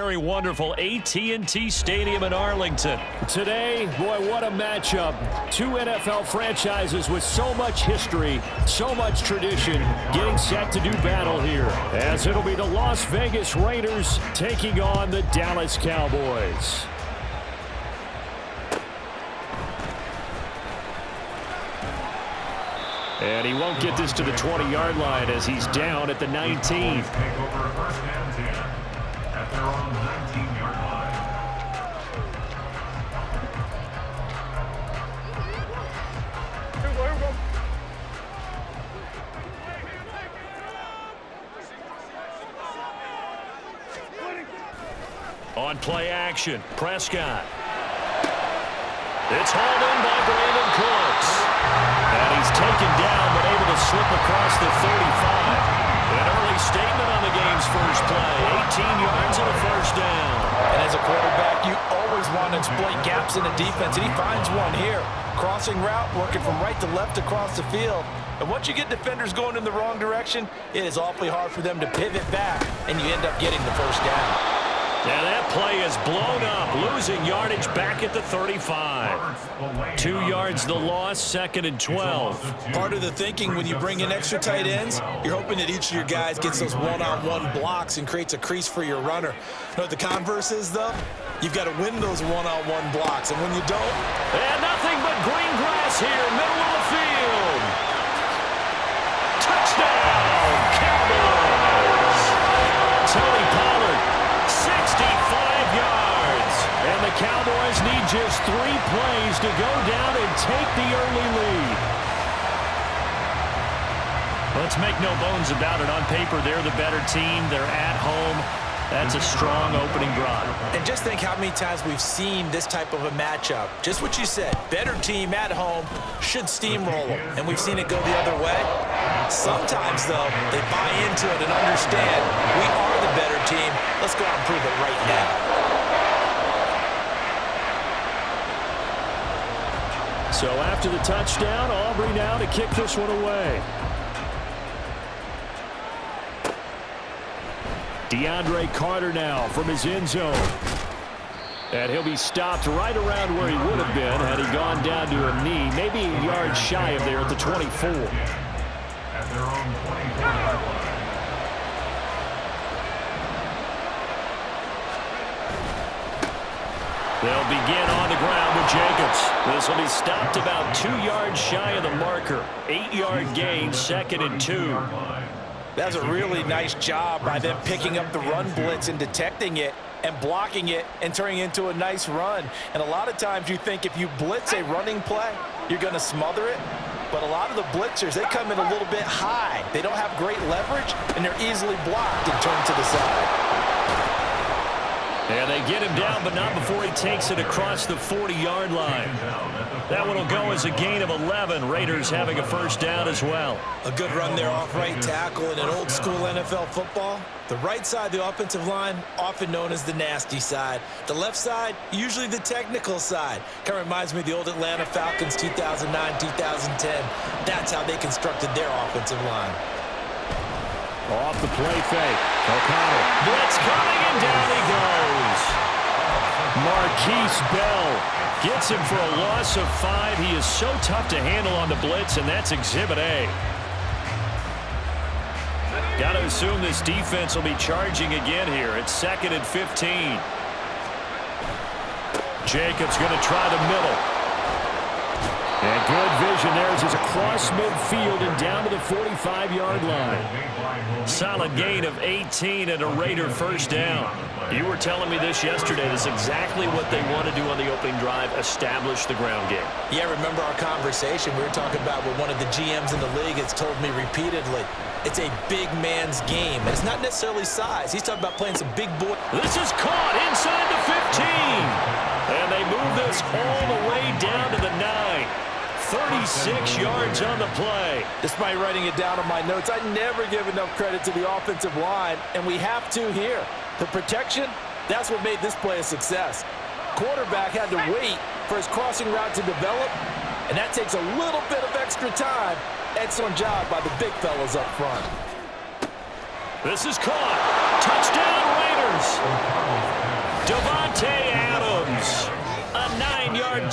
very wonderful AT&T Stadium in Arlington. Today, boy, what a matchup. Two NFL franchises with so much history, so much tradition, getting set to do battle here, as it'll be the Las Vegas Raiders taking on the Dallas Cowboys. And he won't get this to the 20-yard line as he's down at the 19. Take over first and 10 at their own 19-yard line. On play action, Prescott. It's hauled in by Brandon Cooks. And he's taken down, but able to slip across the 35. An early statement on the game's first play. 18 yards and a first down. And as a quarterback, you always want to exploit gaps in the defense, and he finds one here. Crossing route, working from right to left across the field. And once you get defenders going in the wrong direction, it is awfully hard for them to pivot back, and you end up getting the first down. And that play is blown up, losing yardage back at the 35. 2 yards the loss, 2nd and 12. Part of the thinking when you bring in extra tight ends, you're hoping that each of your guys gets those one-on-one blocks and creates a crease for your runner. You know what the converse is, though? You've got to win those one-on-one blocks, and when you don't... And nothing but green grass here, middle of the field. Touchdown, Cowboys! Tony Pollard, 65 yards. And the Cowboys need just 3 plays to go down and take the early lead. Let's make no bones about it. On paper, they're the better team. They're at home. That's a strong opening drive. And just think how many times we've seen this type of a matchup. Just what you said, better team at home should steamroll them. And we've seen it go the other way. Sometimes, though, they buy into it and understand we are the better team. Let's go out and prove it right now. So after the touchdown, Aubrey now to kick this one away. DeAndre Carter now from his end zone. And he'll be stopped right around where he would have been had he gone down to a knee, maybe a yard shy of there at the 24. At their own 24-yard line. They'll begin on the ground with Jacobs. This will be stopped about 2 yards shy of the marker. 8-yard gain, 2nd and 2. That's a really nice job by them picking up the run blitz and detecting it and blocking it and turning it into a nice run. And a lot of times you think if you blitz a running play, you're going to smother it. But a lot of the blitzers, they come in a little bit high. They don't have great leverage, and they're easily blocked and turned to the side. And they get him down, but not before he takes it across the 40-yard line. That one will go as a gain of 11. Raiders having a first down as well. A good run there off right tackle in an old-school NFL football. The right side of the offensive line, often known as the nasty side. The left side, usually the technical side. Kind of reminds me of the old Atlanta Falcons 2009, 2010. That's how they constructed their offensive line. Off the play fake. O'Connell. Blitz coming, and down he goes. Marquise Bell Gets him for a loss of 5. He is so tough to handle on the blitz, and that's Exhibit A. Got to assume this defense will be charging again here. It's 2nd and 15. Jacobs going to try the middle. And good vision there as he's across midfield and down to the 45-yard line. Solid gain of 18 and a Raider first down. You were telling me this yesterday. This is exactly what they want to do on the opening drive, establish the ground game. Yeah, remember our conversation. We were talking about what one of the GMs in the league has told me repeatedly. It's a big man's game. And it's not necessarily size. He's talking about playing some big boy. This is caught inside the 15. And they move this all the way down to the 9. 36 yards on the play. Despite writing it down on my notes, I never give enough credit to the offensive line, and we have to here. The protection, that's what made this play a success. Quarterback had to wait for his crossing route to develop, and that takes a little bit of extra time. Excellent job by the big fellas up front. This is caught. Touchdown, Raiders.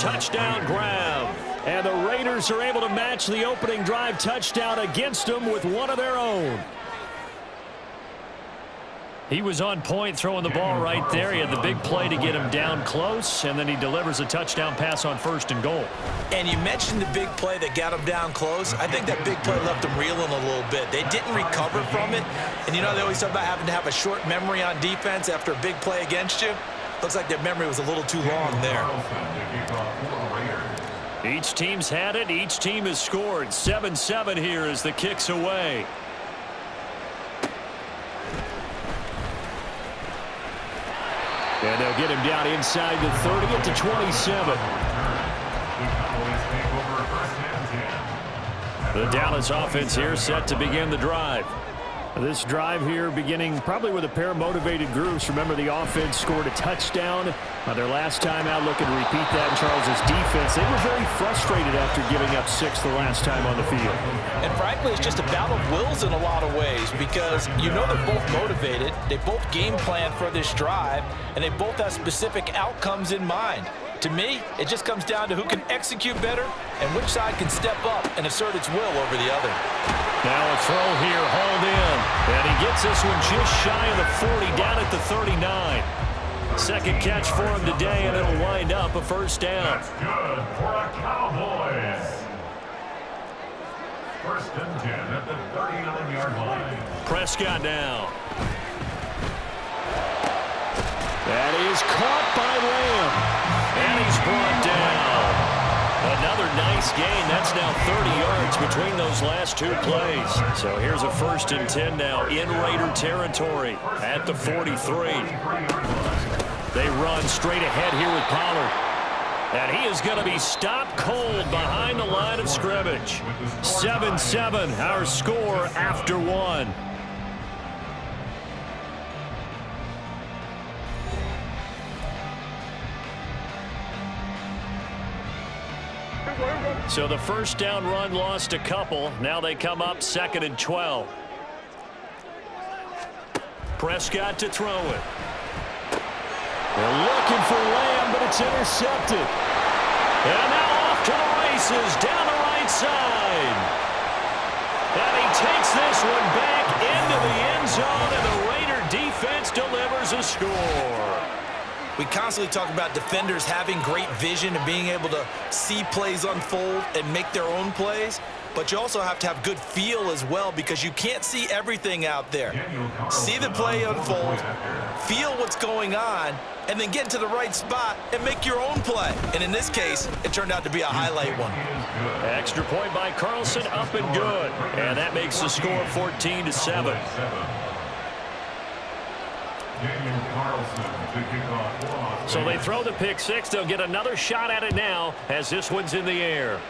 touchdown grab. And the Raiders are able to match the opening drive touchdown against them with one of their own. He was on point throwing the ball right there. He had the big play to get him down close, and then he delivers a touchdown pass on 1st and goal. And you mentioned the big play that got him down close. I think that big play left him reeling a little bit. They didn't recover from it. And you know, they always talk about having to have a short memory on defense after a big play against you. Looks like their memory was a little too long there. Each team's had it. Each team has scored. 7-7 here as the kick's away. And they'll get him down inside the 30 at the 27. The Dallas offense here set to begin the drive. This drive here beginning probably with a pair of motivated groups. Remember, the offense scored a touchdown their last time out, looking to repeat that in Charles's defense. They were very frustrated after giving up 6 the last time on the field. And frankly, it's just a battle of wills in a lot of ways because you know they're both motivated. They both game plan for this drive, and they both have specific outcomes in mind. To me, it just comes down to who can execute better and which side can step up and assert its will over the other. Now a throw here, hauled in. And he gets this one just shy of the 40, down at the 39. Second catch for him today, and it'll wind up a first down. That's good for the Cowboys. 1st and 10 at the 39-yard line. Prescott now. That is caught by Lamb. And he's brought down. Another nice gain. That's now 30 yards between those last 2 plays. So here's a 1st and 10 now in Raider territory at the 43. They run straight ahead here with Pollard. And he is going to be stopped cold behind the line of scrimmage. 7-7, our score after 1. So the first down run lost a couple. Now they come up 2nd and 12. Prescott to throw it. They're looking for Lamb, but it's intercepted. And now off to the races down the right side. And he takes this one back into the end zone, and the Raider defense delivers a score. We constantly talk about defenders having great vision and being able to see plays unfold and make their own plays, but you also have to have good feel as well because you can't see everything out there. See the play unfold, feel what's going on, and then get into the right spot and make your own play. And in this case, it turned out to be a highlight one. Extra point by Carlson, up and good. And that makes the score 14-7. So they throw the pick 6. They'll get another shot at it now as this one's in the air.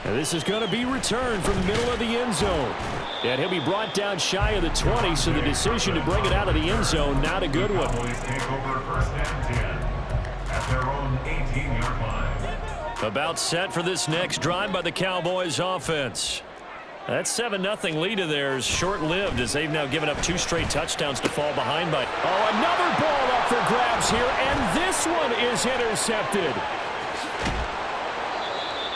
And this is going to be returned from the middle of the end zone. And he'll be brought down shy of the 20, so the decision to bring it out of the end zone, not a good one. About set for this next drive by the Cowboys offense. That 7-0 lead of theirs short-lived as they've now given up 2 straight touchdowns to fall behind by. Oh, another ball up for grabs here, and this one is intercepted.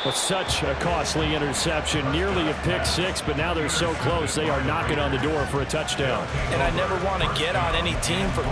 Well, such a costly interception, nearly a pick 6, but now they're so close they are knocking on the door for a touchdown. And I never want to get on any team for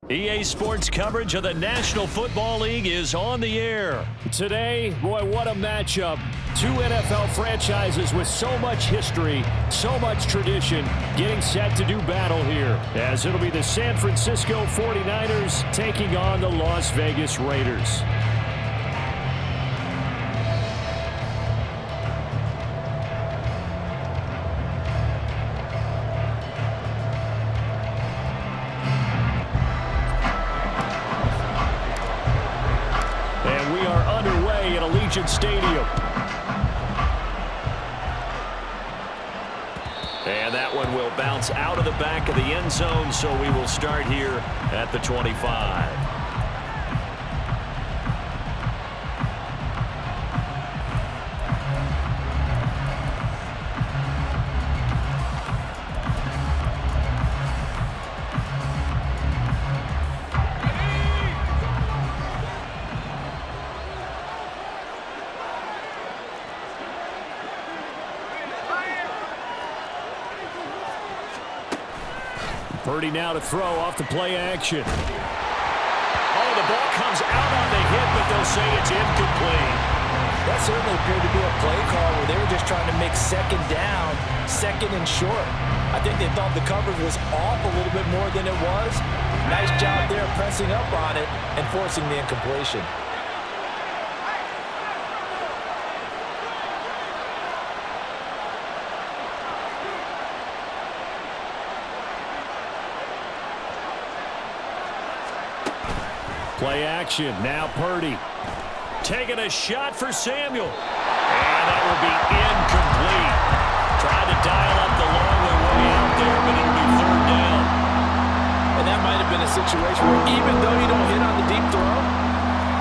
EA Sports coverage of the National Football League is on the air. Today, boy, what a matchup. Two NFL franchises with so much history, so much tradition, getting set to do battle here, as it'll be the San Francisco 49ers taking on the Las Vegas Raiders. Stadium. And that one will bounce out of the back of the end zone, so we will start here at the 25. Purdy now to throw off the play action. Oh, the ball comes out on the hit, but they'll say it's incomplete. That certainly appeared to be a play call where they were just trying to make second down, second and short. I think they thought the coverage was off a little bit more than it was. Nice job there pressing up on it and forcing the incompletion. Play action. Now Purdy. Taking a shot for Samuel. And that will be incomplete. Tried to dial up the long way out there, but it'll be third down. And that might have been a situation where even though you don't hit on the deep throw,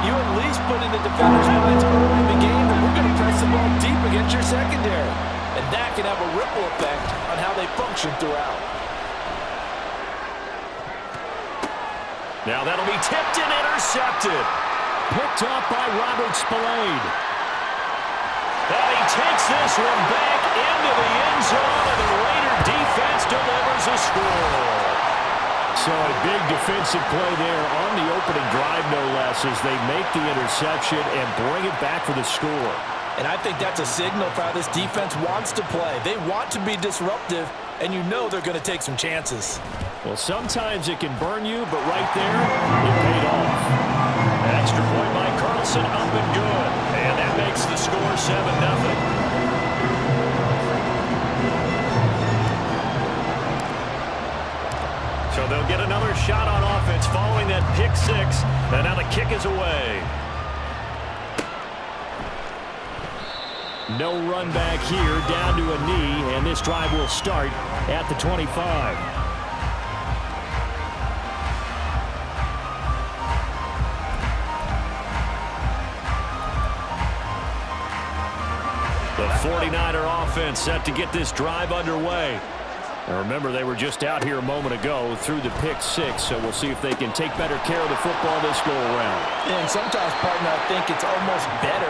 you at least put in the defender's minds early in the game that we're going to press the ball deep against your secondary. And that can have a ripple effect on how they function throughout. Now that'll be tipped and intercepted. Picked off by Robert Spillane. And he takes this one back into the end zone, and the Raider defense delivers a score. So a big defensive play there on the opening drive, no less, as they make the interception and bring it back for the score. And I think that's a signal for how this defense wants to play. They want to be disruptive, and you know they're going to take some chances. Well, sometimes it can burn you, but right there, it paid off. An extra point by Carlson, up and good. And that makes the score 7-0. So they'll get another shot on offense following that pick six. And now the kick is away. No run back here, down to a knee, and this drive will start at the 25. The 49er offense set to get this drive underway. Now remember, they were just out here a moment ago through the pick six, so we'll see if they can take better care of the football this go around. And sometimes, partner, I think it's almost better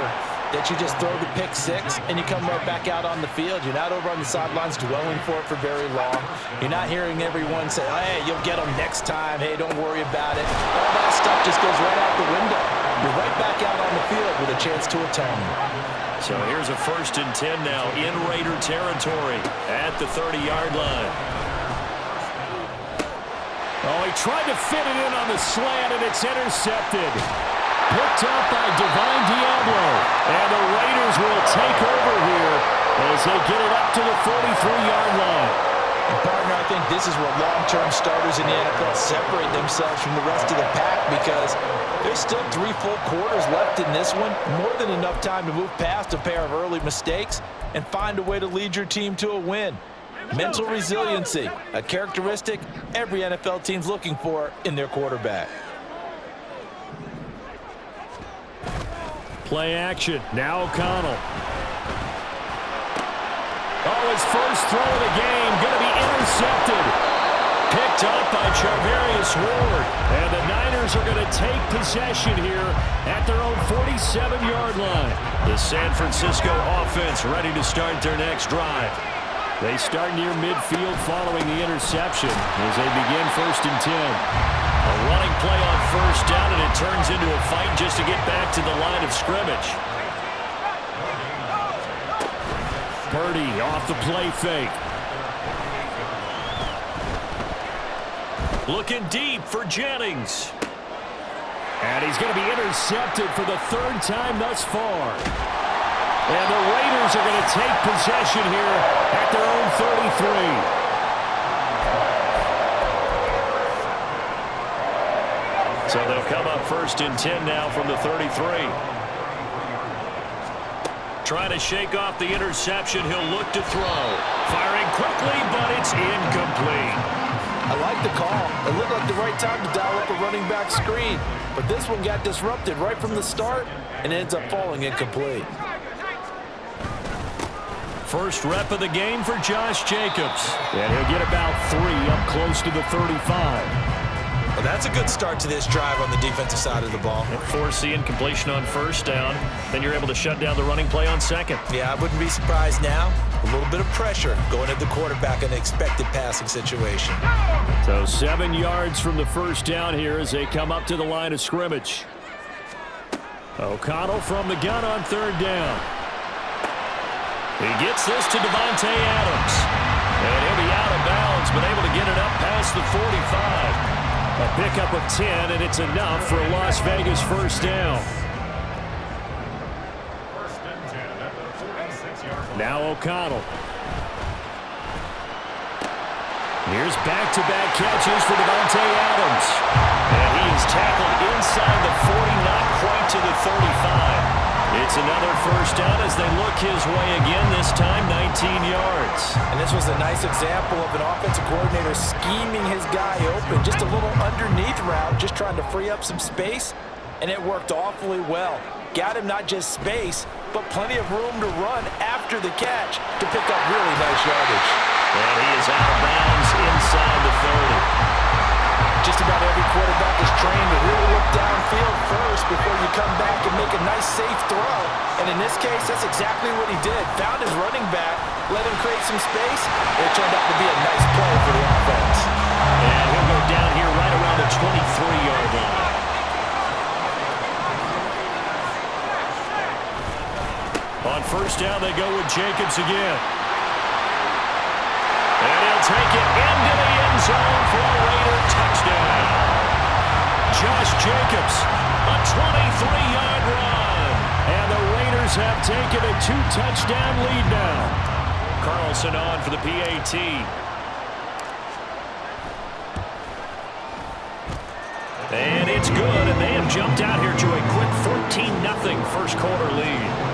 that you just throw the pick six and you come right back out on the field. You're not over on the sidelines dwelling for it for very long. You're not hearing everyone say, hey, you'll get them next time. Hey, don't worry about it. All that stuff just goes right out the window. You're right back out on the field with a chance to atone. So here's a 1st and 10 now in Raider territory at the 30-yard line. Oh, he tried to fit it in on the slant, and it's intercepted. Picked up by Divine Diablo. And the Raiders will take over here as they get it up to the 43-yard line. And partner, I think this is where long-term starters in the NFL separate themselves from the rest of the pack, because there's still 3 full quarters left in this one. More than enough time to move past a pair of early mistakes and find a way to lead your team to a win. Mental resiliency, a characteristic every NFL team's looking for in their quarterback. Play action. Now O'Connell. Oh, his first throw of the game going to be intercepted. Picked up by Charvarius Ward. And the Niners are going to take possession here at their own 47-yard line. The San Francisco offense ready to start their next drive. They start near midfield following the interception as they begin 1st and 10. A running play on first down, and it turns into a fight just to get back to the line of scrimmage. Purdy off the play fake. Looking deep for Jennings. And he's going to be intercepted for the third time thus far. And the Raiders are going to take possession here at their own 33. So they'll come up 1st and 10 now from the 33. Trying to shake off the interception. He'll look to throw. Firing quickly, but it's incomplete. I like the call. It looked like the right time to dial up a running back screen. But this one got disrupted right from the start and ends up falling incomplete. First rep of the game for Josh Jacobs. And he'll get about 3 up close to the 35. Well, that's a good start to this drive on the defensive side of the ball. Force the incompletion on first down. Then you're able to shut down the running play on second. Yeah, I wouldn't be surprised now. A little bit of pressure going at the quarterback in an expected passing situation. So 7 yards from the first down here as they come up to the line of scrimmage. O'Connell from the gun on third down. He gets this to Devontae Adams. And he'll be out of bounds, but able to get it up past the 45. A pickup of 10, and it's enough for a Las Vegas first down. Now O'Connell. Here's back-to-back catches for Devontae Adams. And he is tackled inside the 40, not quite to the 35. It's another first down as they look his way again, this time 19 yards. And this was a nice example of an offensive coordinator scheming his guy open. Just a little underneath route, just trying to free up some space, and it worked awfully well. Got him not just space, but plenty of room to run after the catch to pick up really nice yardage. And he is out of bounds inside the 30. Just about every quarterback is trained to really look downfield first before you come back and make a nice, safe throw. And in this case, that's exactly what he did. Found his running back, let him create some space, and it turned out to be a nice play for the offense. And he'll go down here right around the 23-yard line. On first down, they go with Jacobs again. And he'll take it into the end zone for a Raider touchdown. Josh Jacobs, a 23-yard run. And the Raiders have taken a 2-touchdown lead now. Carlson on for the PAT. And it's good, and they have jumped out here to a quick 14-0 first quarter lead.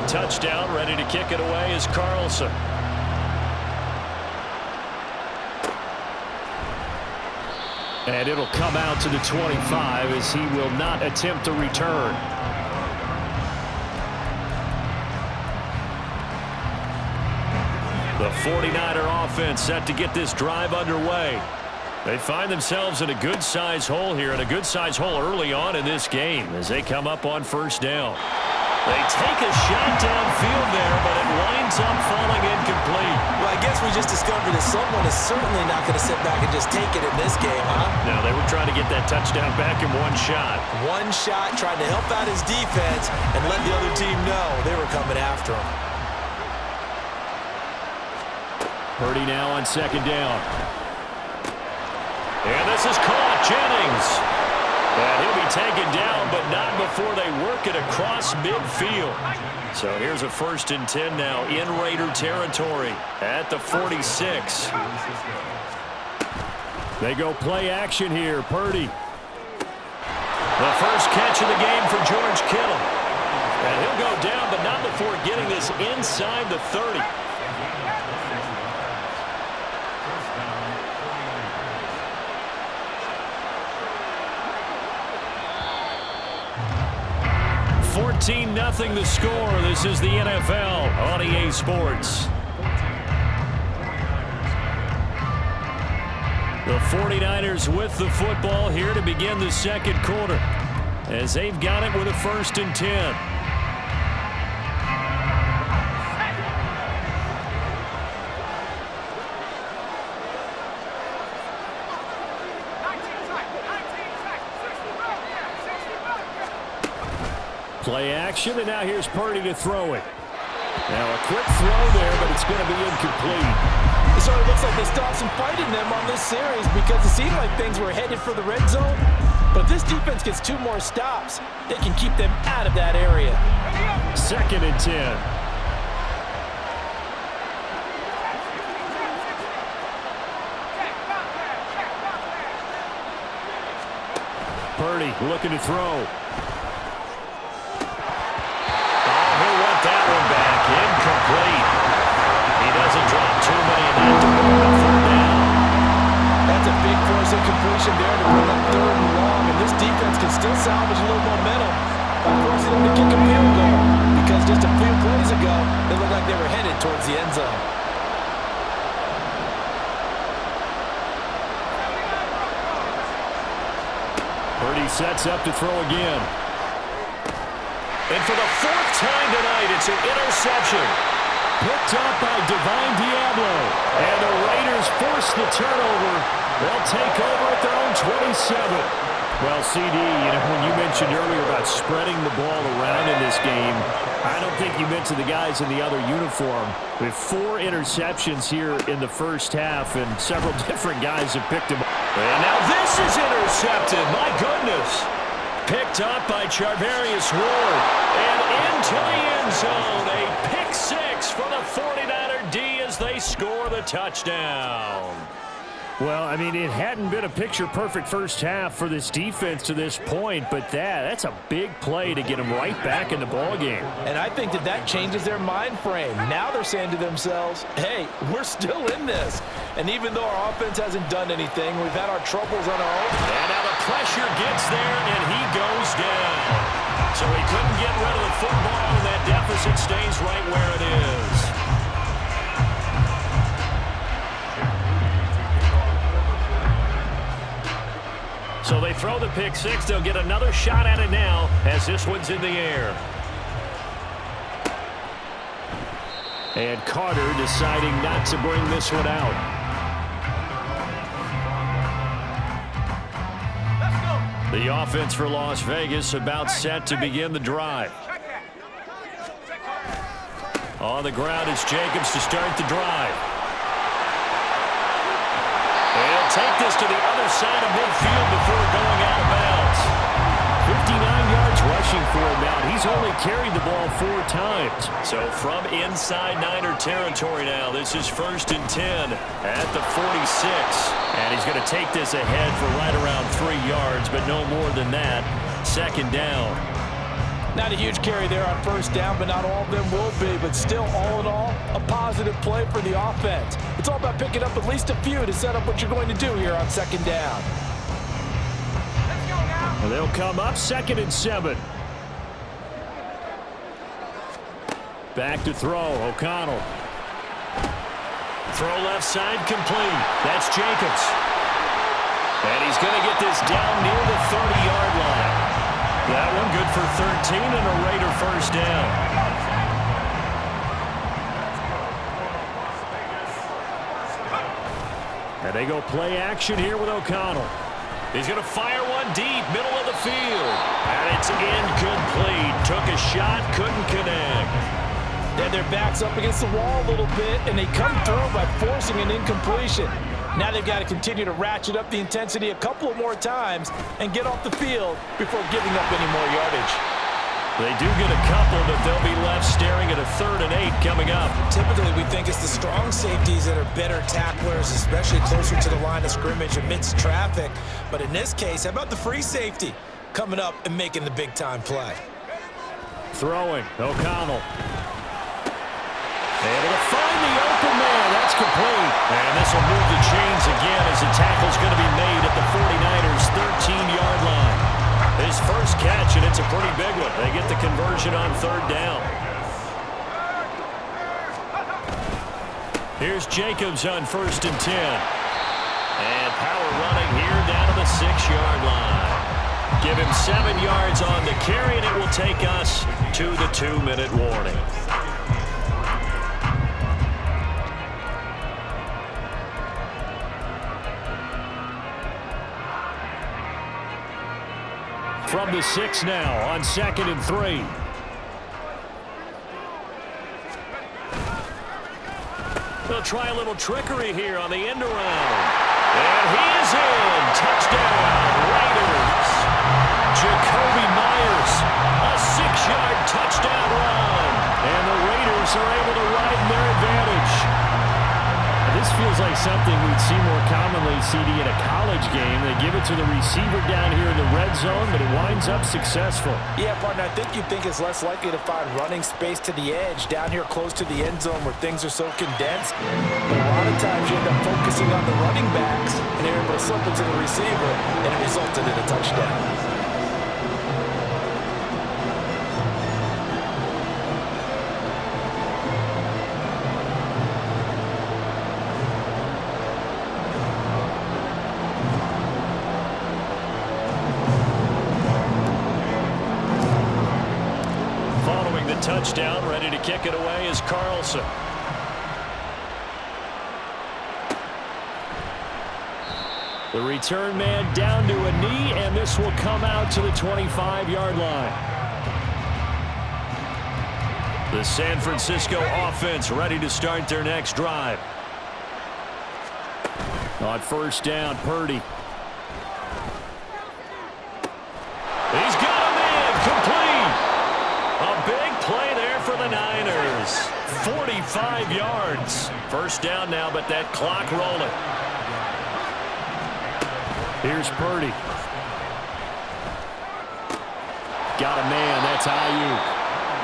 Touchdown, ready to kick it away is Carlson. And it'll come out to the 25 as he will not attempt a return. The 49er offense set to get this drive underway. They find themselves in a good-sized hole here, and a good-sized hole early on in this game as they come up on first down. They take a shot downfield there, but it winds up falling incomplete. Well, I guess we just discovered that someone is certainly not going to sit back and just take it in this game, huh? No, they were trying to get that touchdown back in one shot. One shot, trying to help out his defense and let the other team know they were coming after him. Purdy now on second down. And this is caught. Jennings. And he'll be taken down, but not before they work it across midfield. So here's a 1st and 10 now in Raider territory at the 46. They go play action here. Purdy. The first catch of the game for George Kittle. And he'll go down, but not before getting this inside the 30. Nothing the score. This is the NFL on EA Sports. The 49ers with the football here to begin the second quarter, as they've got it with a 1st and 10. Play action, and now here's Purdy to throw it. Now a quick throw there, but it's going to be incomplete. It sort of looks like they still have some fight in them on this series because it seemed like things were headed for the red zone. But if this defense gets 2 more stops, they can keep them out of that area. 2nd and 10. Purdy looking to throw. He'll want that one back. Incomplete. He doesn't drop too many in that department. 4th down. That's a big force incompletion there to bring up 3rd and long. And this defense can still salvage a little momentum by forcing them to kick a field goal. Because just a few plays ago, they looked like they were headed towards the end zone. Purdy sets up to throw again. And for the 4th time tonight, it's an interception. Picked up by Divine Diablo. And the Raiders force the turnover. They'll take over at their own 27. Well, CD, when you mentioned earlier about spreading the ball around in this game, I don't think you meant to the guys in the other uniform. With 4 interceptions here in the first half, and several different guys have picked them up. And now this is intercepted. My goodness. Picked up by Charvarius Ward. And into the end zone. A pick 6 for the 49er D as they score the touchdown. Well, I mean, it hadn't been a picture-perfect first half for this defense to this point, but that's a big play to get them right back in the ballgame. And I think that changes their mind frame. Now they're saying to themselves, hey, we're still in this. And even though our offense hasn't done anything, we've had our troubles on our own. And now the pressure gets there, and he goes down. So he couldn't get rid of the football, and that deficit stays right where it is. So they throw the pick 6. They'll get another shot at it now as this one's in the air. And Carter deciding not to bring this one out. The offense for Las Vegas about set to begin the drive. On the ground is Jacobs to start the drive. He'll take this to the other side of midfield before going out of bounds. 59 yards rushing for him now. He's only carried the ball 4 times. So from inside Niner territory now, this is 1st and 10 at the 46. And he's going to take this ahead for right around 3 yards, but no more than that. 2nd down. Not a huge carry there on 1st down, but not all of them will be. But still, all in all, a positive play for the offense. It's all about picking up at least a few to set up what you're going to do here on 2nd down. Let's go now. And they'll come up 2nd and 7. Back to throw, O'Connell. Throw left side complete. That's Jacobs. And he's going to get this down near the 30-yard line. That one good for 13 and a Raider 1st down. And they go play action here with O'Connell. He's going to fire one deep, middle of the field. And it's incomplete. Took a shot, couldn't connect. And their back's up against the wall a little bit, and they come through by forcing an incompletion. Now they've got to continue to ratchet up the intensity a couple of more times and get off the field before giving up any more yardage. They do get a couple, but they'll be left staring at a 3rd and 8 coming up. Typically, we think it's the strong safeties that are better tacklers, especially closer to the line of scrimmage amidst traffic. But in this case, how about the free safety coming up and making the big-time play? Throwing, O'Connell. Able to find the open man. That's complete. And this will move the chains again as the tackle's going to be made at the 49ers' 13-yard line. His first catch, and it's a pretty big one. They get the conversion on 3rd down. Here's Jacobs on 1st and 10. And power 6-yard line. Give him 7 yards on the carry, and it will take us to the 2-minute warning. From the 6 now on 2nd and 3. They'll try a little trickery here on the end around. And he is in. Touchdown, Raiders. Jacoby Myers, a 6-yard touchdown run. And the Raiders are able to ride in their advantage. This feels like something we'd see more commonly, CD, in a college game. They give it to the receiver down here in the red zone, but it winds up successful. Yeah, partner, I think you think it's less likely to find running space to the edge down here close to the end zone where things are so condensed. But a lot of times you end up focusing on the running backs, and they're able to slip it to the receiver, and it resulted in a touchdown. Touchdown, ready to kick it away is Carlson. The return man down to a knee, and this will come out to the 25-yard line. The San Francisco offense ready to start their next drive. On 1st down, Purdy. He's got him in, complete. A big play there for the Niners. 45 yards. 1st down now, but that clock rolling. Here's Purdy. Got a man. That's Ayuk.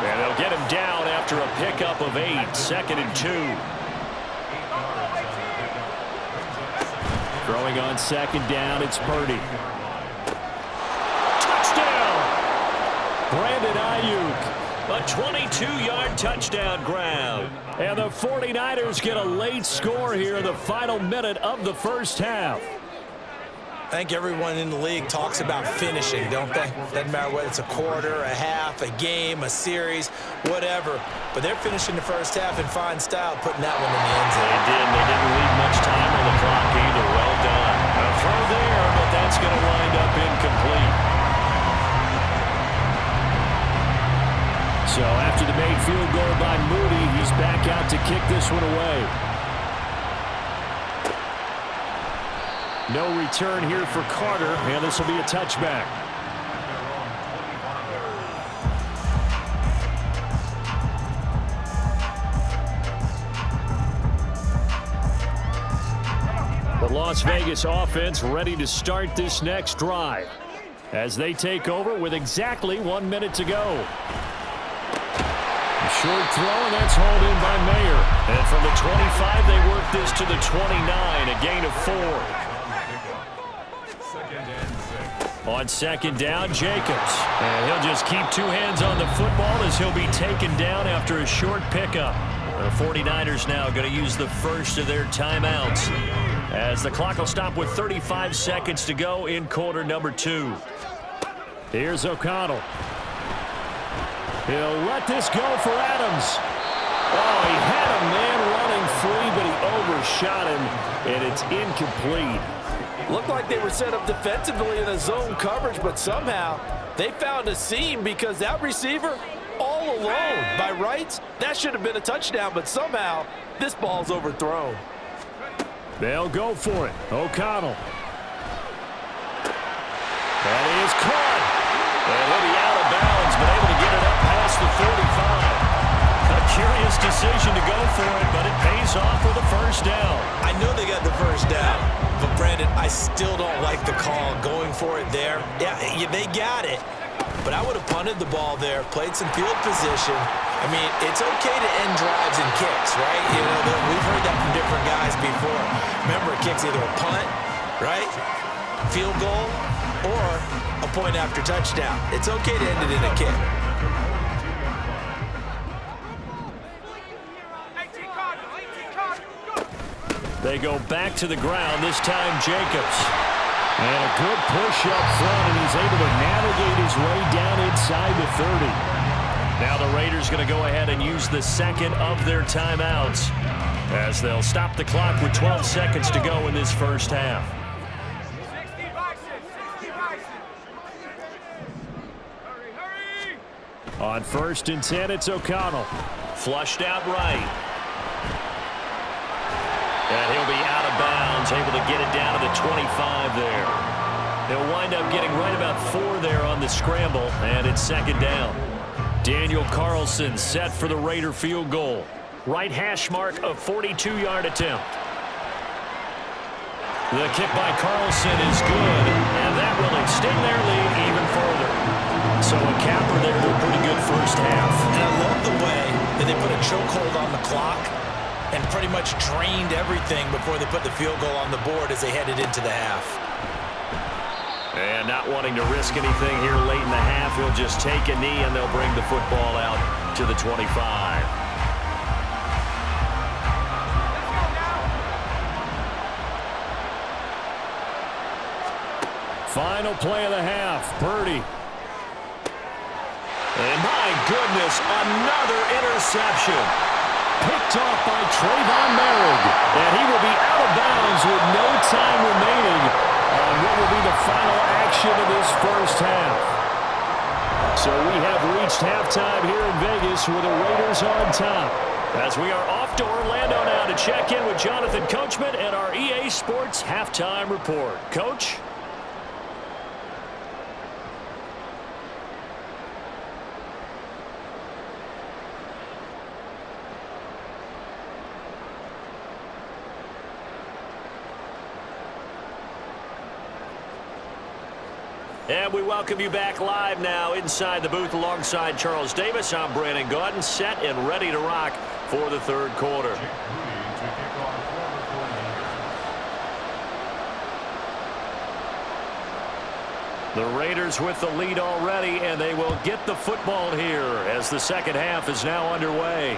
And they'll get him down after a pickup of 8. 2nd and 2. Throwing on 2nd down, it's Purdy. Brandon Ayuk, a 22-yard touchdown grab. And the 49ers get a late score here in the final minute of the 1st half. I think everyone in the league talks about finishing, don't they? Doesn't matter whether it's a quarter, a half, a game, a series, whatever. But they're finishing the 1st half in fine style, putting that one in the end zone. They did. They didn't leave much time on the clock either. Well done. A throw there, but that's going to wind up incomplete. So after the made field goal by Moody, he's back out to kick this one away. No return here for Carter, and this will be a touchback. The Las Vegas offense ready to start this next drive as they take over with exactly 1 minute to go. Short throw, and that's hauled in by Mayer. And from the 25, they work this to the 29, a gain of 4. On 2nd down, Jacobs. And he'll just keep 2 hands on the football as he'll be taken down after a short pickup. The 49ers now going to use the first of their timeouts as the clock will stop with 35 seconds to go in quarter number 2. Here's O'Connell. He'll let this go for Adams. Oh, he had a man running free, but he overshot him, and it's incomplete. Looked like they were set up defensively in a zone coverage, but somehow they found a seam because that receiver all alone. By rights, that should have been a touchdown, but somehow this ball's overthrown. They'll go for it. O'Connell. And he is caught. And he'll be out of bounds, but able to get it up past the 45. A curious decision to go for it, but it pays off with a 1st down. I know they got the 1st down, but Brandon, I still don't like the call going for it there. Yeah, they got it, but I would have punted the ball there, played some field position. I mean, it's okay to end drives and kicks, right? You know, we've heard that from different guys before. Remember, a kick's either a punt, right, field goal, or a point after touchdown. It's okay to end it in a kick. They go back to the ground, this time Jacobs. And a good push up front, and he's able to navigate his way down inside the 30. Now the Raiders going to go ahead and use the second of their timeouts as they'll stop the clock with 12 seconds to go in this first half. On 1st and 10, it's O'Connell. Flushed out right. And he'll be out of bounds, able to get it down to the 25 there. He'll wind up getting right about 4 there on the scramble, and it's 2nd down. Daniel Carlson set for the Raider field goal. Right hash mark of 42-yard attempt. The kick by Carlson is good, and that will extend their lead even further. So a capper there to a pretty good first half. And I love the way that they put a chokehold on the clock and pretty much drained everything before they put the field goal on the board as they headed into the half. And not wanting to risk anything here late in the half, he'll just take a knee and they'll bring the football out to the 25. Final play of the half, Purdy. And my goodness, another interception. Picked off by Trayvon Merrick. And he will be out of bounds with no time remaining on what will be the final action of this first half. So we have reached halftime here in Vegas with the Raiders on top. As we are off to Orlando now to check in with Jonathan Coachman and our EA Sports halftime report. Coach? And we welcome you back live now inside the booth alongside Charles Davis. I'm Brandon Gaudin, set and ready to rock for the third quarter. The Raiders with the lead already, and they will get the football here as the second half is now underway.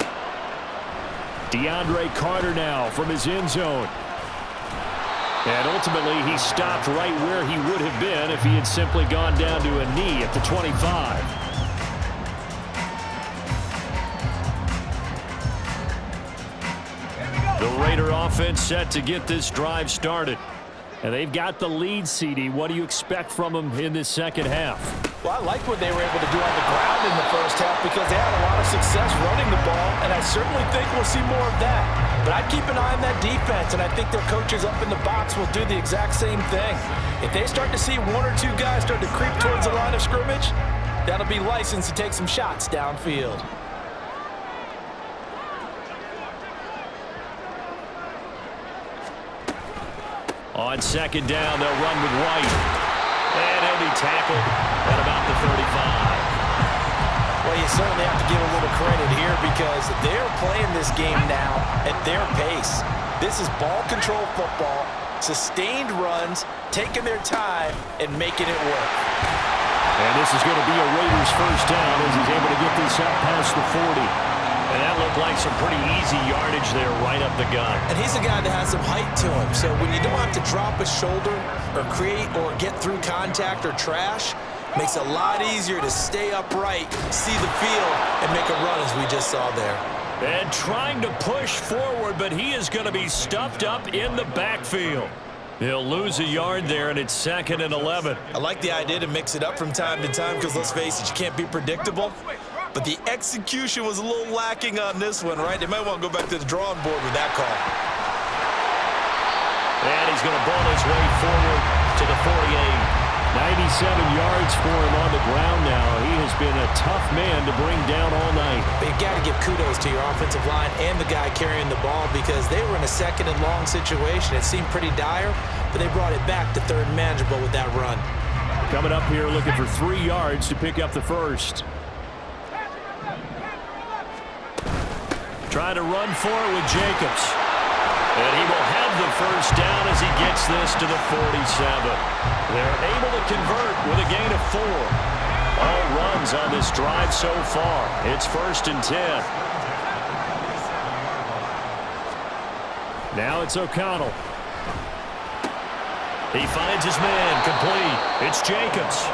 DeAndre Carter now from his end zone. And ultimately, he stopped right where he would have been if he had simply gone down to a knee at the 25. The Raider offense set to get this drive started. And they've got the lead, CD. What do you expect from them in this second half? Well, I like what they were able to do on the ground in the first half because they had a lot of success running the ball, and I certainly think we'll see more of that. But I'd keep an eye on that defense, and I think their coaches up in the box will do the exact same thing. If they start to see 1 or 2 guys start to creep towards the line of scrimmage, that'll be license to take some shots downfield. On second down, they'll run with White. And he'll be tackled at about the 35. Well, you certainly have to give a little credit here because they're playing this game now at their pace. This is ball control football, sustained runs, taking their time, and making it work. And this is going to be a Raiders first down as he's able to get this up past the 40. And that looked like some pretty easy yardage there right up the gut. And he's a guy that has some height to him. So when you don't have to drop a shoulder or create or get through contact or trash, makes it a lot easier to stay upright, see the field, and make a run as we just saw there. And trying to push forward, but he is going to be stuffed up in the backfield. He'll lose a yard there, and it's 2nd and 11. I like the idea to mix it up from time to time because, let's face it, you can't be predictable. But the execution was a little lacking on this one, right? They might want to go back to the drawing board with that call. And he's going to ball his way forward to the 48. 97 yards for him on the ground now. He has been a tough man to bring down all night. But you got to give kudos to your offensive line and the guy carrying the ball because they were in a 2nd and long situation. It seemed pretty dire, but they brought it back to 3rd and manageable with that run. Coming up here looking for 3 yards to pick up the first. Trying to run for it with Jacobs. And he will have the first down as he gets this to the 47. They're able to convert with a gain of 4. All runs on this drive so far. It's 1st and 10. Now it's O'Connell. He finds his man, complete. It's Jacobs.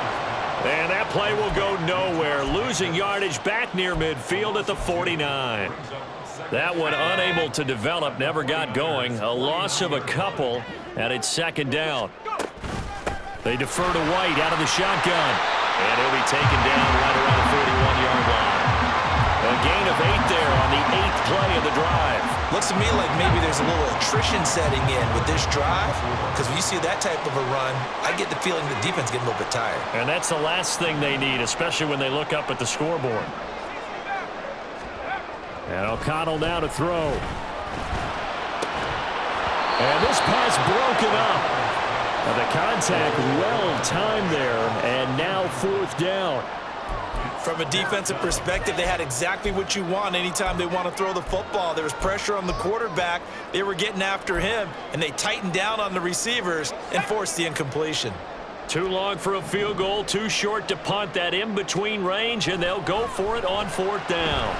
And that play will go nowhere, losing yardage back near midfield at the 49. That one unable to develop, never got going. A loss of a couple, and it's second down. They defer to White out of the shotgun. And he'll be taken down right around the 41-yard line. A gain of 8 there on the 8th play of the drive. Looks to me like maybe there's a little attrition setting in with this drive, because when you see that type of a run, I get the feeling the defense getting a little bit tired. And that's the last thing they need, especially when they look up at the scoreboard. And O'Connell now to throw. And this pass broken up. Now the contact well timed there, and now 4th down. From a defensive perspective, they had exactly what you want anytime they want to throw the football. There was pressure on the quarterback. They were getting after him, and they tightened down on the receivers and forced the incompletion. Too long for a field goal, too short to punt. That in-between range, and they'll go for it on 4th down.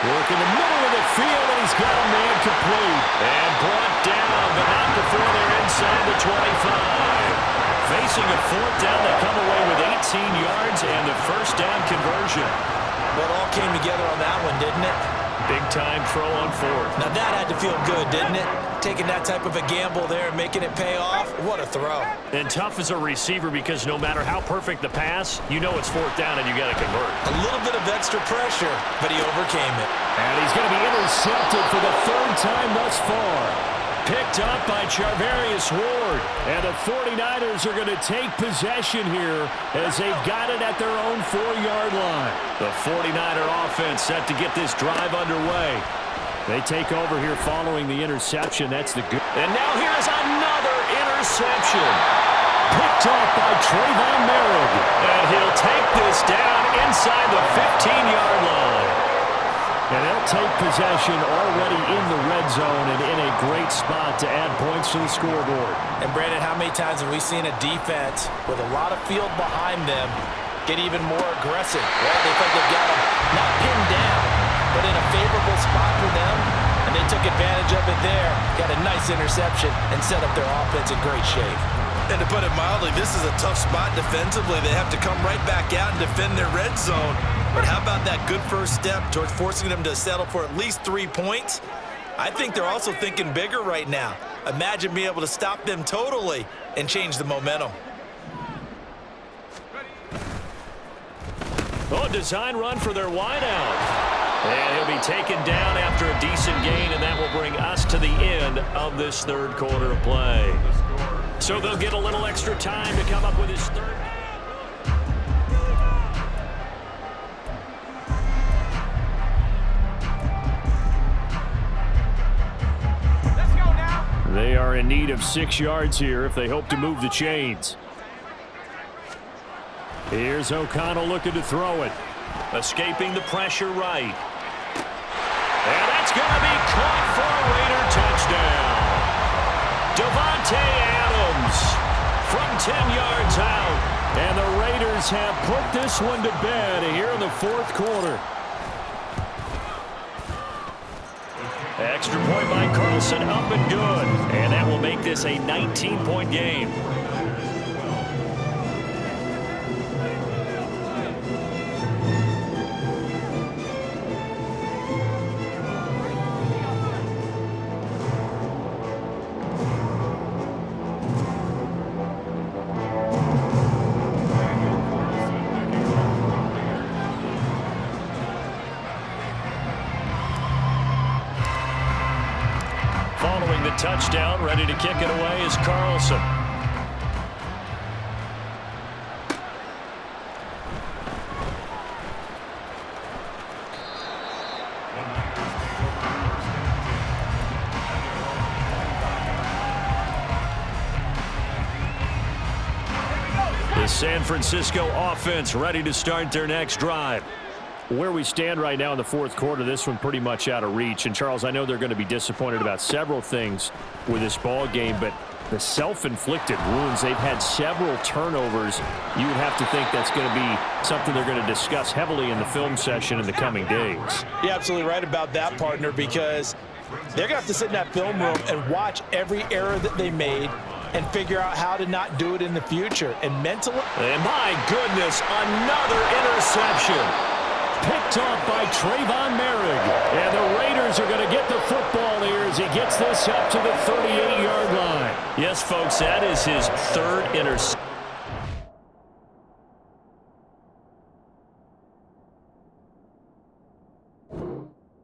Work in the middle of the field, and he's got a man complete. And brought down, but not before they're inside the 25. Facing a 4th down, they come away with 18 yards and the first down conversion. Well, it all came together on that one, didn't it? Big-time throw on 4th. Now that had to feel good, didn't it? Taking that type of a gamble there and making it pay off. What a throw. And tough as a receiver because no matter how perfect the pass, you know it's 4th down and you got to convert. A little bit of extra pressure, but he overcame it. And he's going to be intercepted for the 3rd time thus far. Picked up by Charvarius Ward. And the 49ers are going to take possession here as they've got it at their own 4-yard line. The 49er offense set to get this drive underway. They take over here following the interception. That's the good. And now here's another interception. Picked up by Trayvon Merrick. And he'll take this down inside the 15-yard line. And they'll take possession already in the red zone and in a great spot to add points to the scoreboard. And, Brandon, how many times have we seen a defense with a lot of field behind them get even more aggressive? Well, they think they've got them not pinned down, but in a favorable spot for them, and they took advantage of it there. Got a nice interception and set up their offense in great shape. And to put it mildly, this is a tough spot defensively. They have to come right back out and defend their red zone. But how about that good first step towards forcing them to settle for at least 3 points? I think they're also thinking bigger right now. Imagine being able to stop them totally and change the momentum. Oh, design run for their wideout. And he'll be taken down after a decent gain, and that will bring us to the end of this 3rd quarter of play. So they'll get a little extra time to come up with his 3rd. They are in need of 6 yards here if they hope to move the chains. Here's O'Connell looking to throw it. Escaping the pressure right. And that's going to be caught for a Raider touchdown. Devontae Adams from 10 yards out. And the Raiders have put this one to bed here in the 4th quarter. Extra point by Carlson, up and good. And that will make this a 19-point game. Following the touchdown, ready to kick it away is Carlson. The San Francisco offense ready to start their next drive. Where we stand right now in the 4th quarter, this one pretty much out of reach. And, Charles, I know they're going to be disappointed about several things with this ball game, but the self-inflicted wounds, they've had several turnovers. You would have to think that's going to be something they're going to discuss heavily in the film session in the coming days. You're absolutely right about that, partner, because They're going to have to sit in that film room and watch every error that they made and figure out how to not do it in the future. And mentally... And my goodness, another interception. Picked off by Trayvon Merrick. And the Raiders are going to get the football here as he gets this up to the 38-yard line. Yes, folks, that is his third interception.